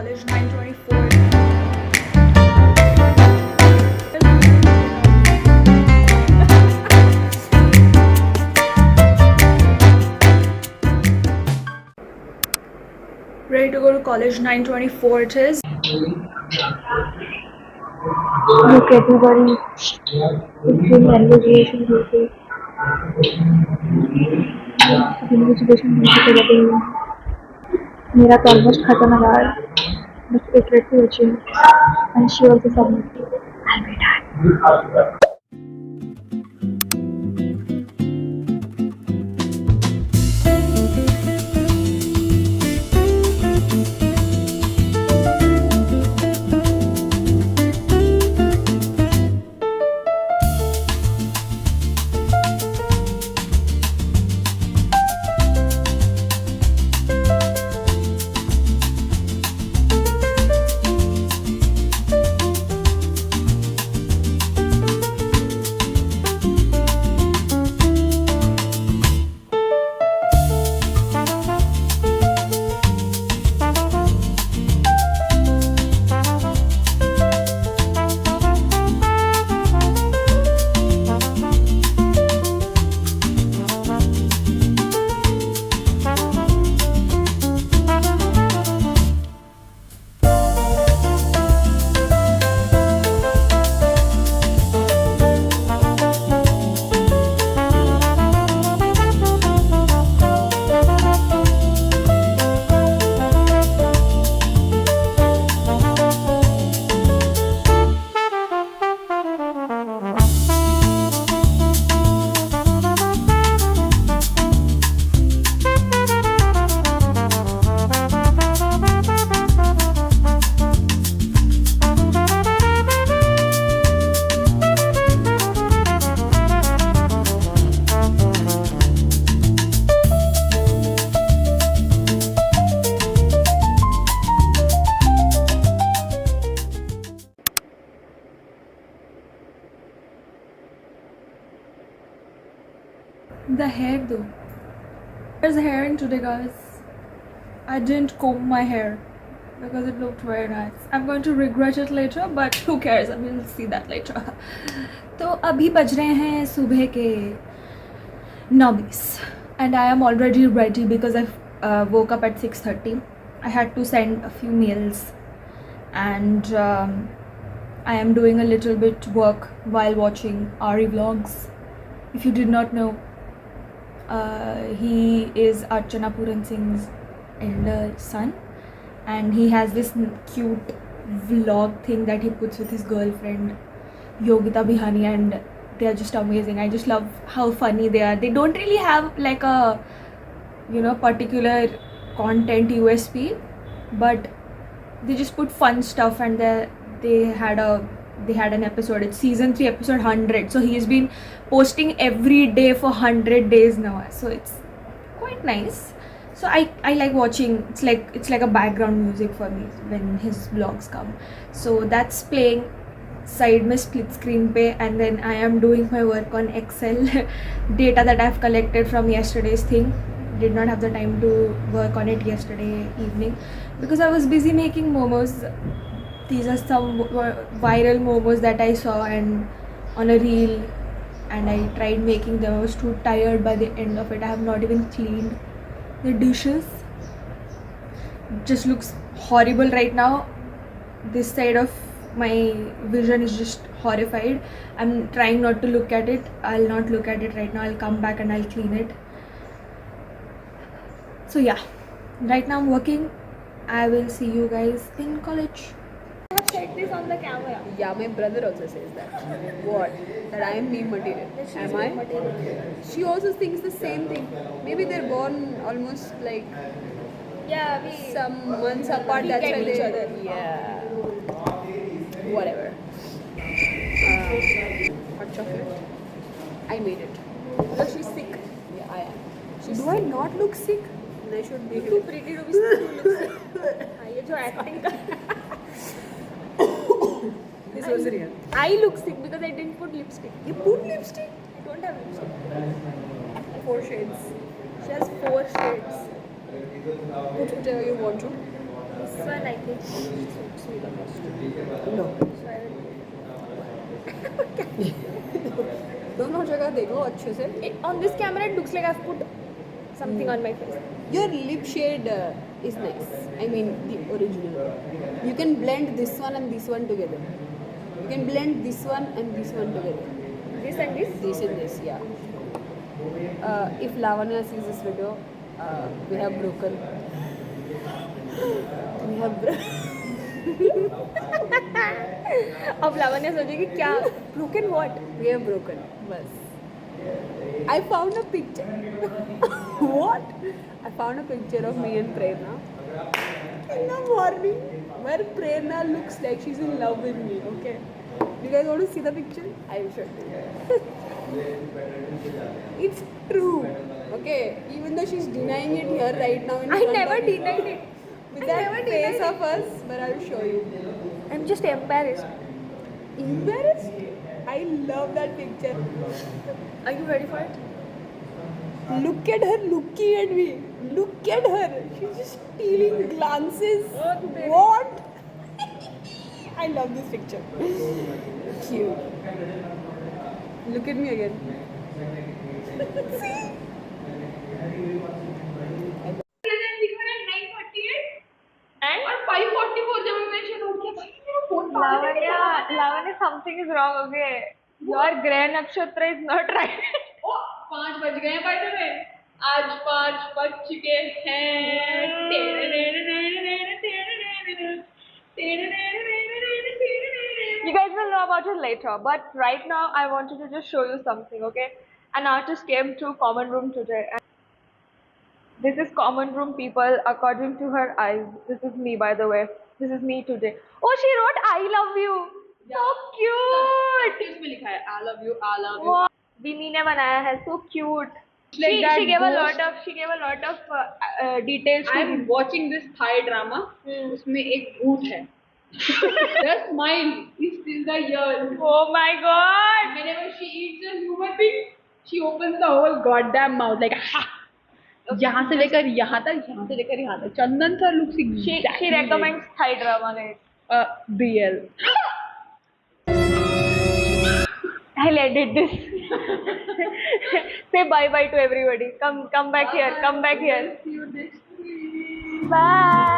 College 924. Ready to go to college 924 it is. Look, everybody is doing invigilation duty. Invigilation duty पे लगे हुए हैं. मेरा तो ऑलमोस्ट खत्म है यार. बस एक लड़की बची है. And she also submitted. I'll be done. The hair though. There's hair in today guys. I didn't comb my hair because it looked very nice. I'm going to regret it later but who cares, I will see that later. तो अभी बज रहे हैं सुबह के 9:20 and I am already ready because I woke up at 6:30. I had to send a few mails and I am doing a little bit work while watching Ari vlogs. If you did not know, he is Archana Puran Singh's elder son and he has this cute vlog thing that he puts with his girlfriend Yogita Bihani and they are just amazing. I just love how funny they are. They don't really have like a particular content USP, but they just put fun stuff and they had an episode. It's season 3 episode 100, so he's been posting every day for 100 days now, so it's quite nice. So I like watching. It's like a background music for me when his vlogs come. So that's playing side में split screen पे, and then I am doing my work on Excel data that I've collected from yesterday's thing. Did not have the time to work on it yesterday evening because I was busy making momos. These are some viral momos that I saw and on a reel, and I tried making them. I was too tired by the end of it. I have not even cleaned the dishes. It just looks horrible right now. This side of my vision is just horrified. I'm trying not to look at it. I'll not look at it right now. I'll come back and I'll clean it. So yeah, right now I'm working. I will see you guys in college. I have said this on the camera. Yeah, my brother also says that. What? That I am meme material. Am I? Material. She also thinks the same thing. Maybe they're born almost like Yeah, some months apart. We That's get why each they. other. Yeah. Whatever. Hot chocolate. I made it. So she's sick. Yeah, I am. She's Do I not look sick? I should be. too pretty to be sick. ये जो acting का. This was real. I look sick because I didn't put lipstick. You put lipstick? I don't have lipstick. 4 shades. She has 4 shades. Put whatever you want to. This one I think suits me the most. Low So I will. दोनों जगह देखो अच्छे से. On this camera, it looks like I've put something on my face. Your lip shade is nice. I mean the original. You can blend this one and this one together. You can blend this one and this one together. This and this. This and this, yeah. If Lavanya sees this video, we have broken. We have अब लावण्य सोचेगी क्या broken what? we have broken. Bas. I found a picture. What? I found a picture of me and Prerna in the morning where Prerna looks like she's in love with me. Okay. You guys want to see the picture? I will show you. It's true. Okay. Even though she's denying it here right now. In I front never of you. denied it. With I that never face denied of us, but I'll show you. I'm just embarrassed. Embarrassed? I love that picture. Are you ready for it? Look at her looking at me. Look at her. She's just stealing glances. What? I love this picture. Cute. Look at me again. See? Lavanya, something is wrong. Okay, your Grah Nakshatra is not right. 5 बज गए हैं by the way आज 5 बज चुके हैं You guys will know about it later, but right now I wanted to just show you something, okay? An artist came to common room today. And this is common room people according to her eyes. This is me, by the way. This is me today. Oh, she wrote I love you. So cute. इसमें लिखा है I love you Wow. Bimi ने बनाया है, so cute. Like that She gave a ghost. lot of details. I am watching this Thai drama. उसमें एक भूत है. The smile is still the ears. Oh my god. Whenever she eats a human being, she opens the whole goddamn mouth like ha. यहाँ से लेकर यहाँ तक, यहाँ से लेकर यहाँ तक. चंदन sir looks exactly. She recommends Thai drama, guys. BL. I'll edit this. Say bye bye to everybody. Come back here. Come back here. See you next week. Bye.